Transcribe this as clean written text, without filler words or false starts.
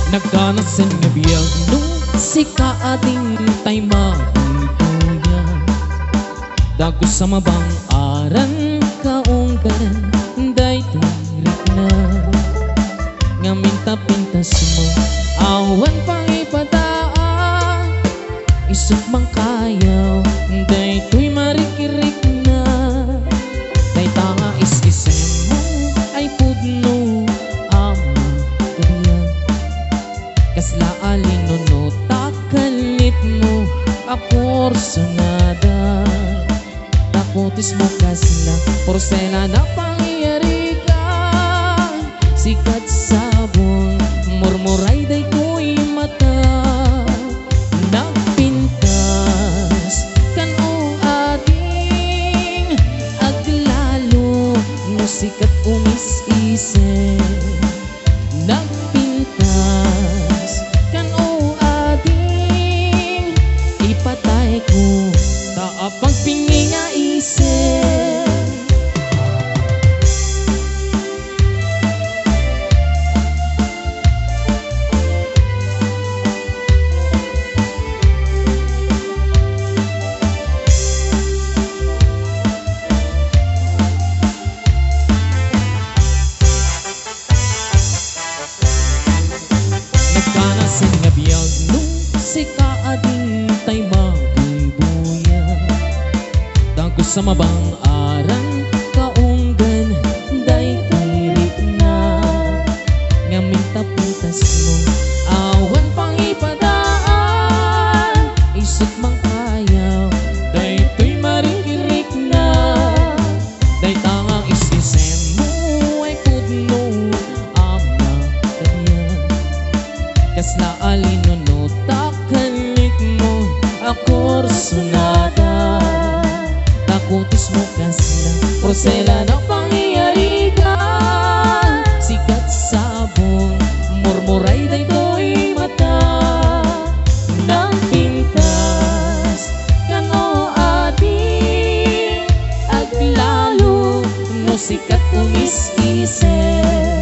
Nagkanasan nga biyag nung si kaating tay mabubuya. Dago sa mabang aran kaunggan day tirik na. Nga minta-pintas mo awan pang ipadaan. Isip mang kayaw day tuy marikirik na. Day tanga is-isem mo ay pudno amang kariyan. Kasla alinuno takalit mo akorsonada. Takutis mo kasla porsela na pangyayari ka. Sikat sabong murmuray day ko'y mata. Nagpintas kan o ading aglalo no sikat umis-isen. Nagpintas kan o ading ipatay ko taapang pingi nga isen. Nagkanasan nga biyag nung si kaading tay mabubuya. Dago sa mabang aran kaunggan day tirik na. Nga minta-pintas mo awan pang ipadaan. Isip mang kayaw day tuy marikirik na. Day tangang is-isem mo ay pudno ama kariyan. Kasla alinuno takalit mo akorsonada. Takutis mo kasla porsela na pangyayari ka. Sikat sabong murmuray day ko'y mata. Nagpintas kan o ating aglalo no sikat umis-isen.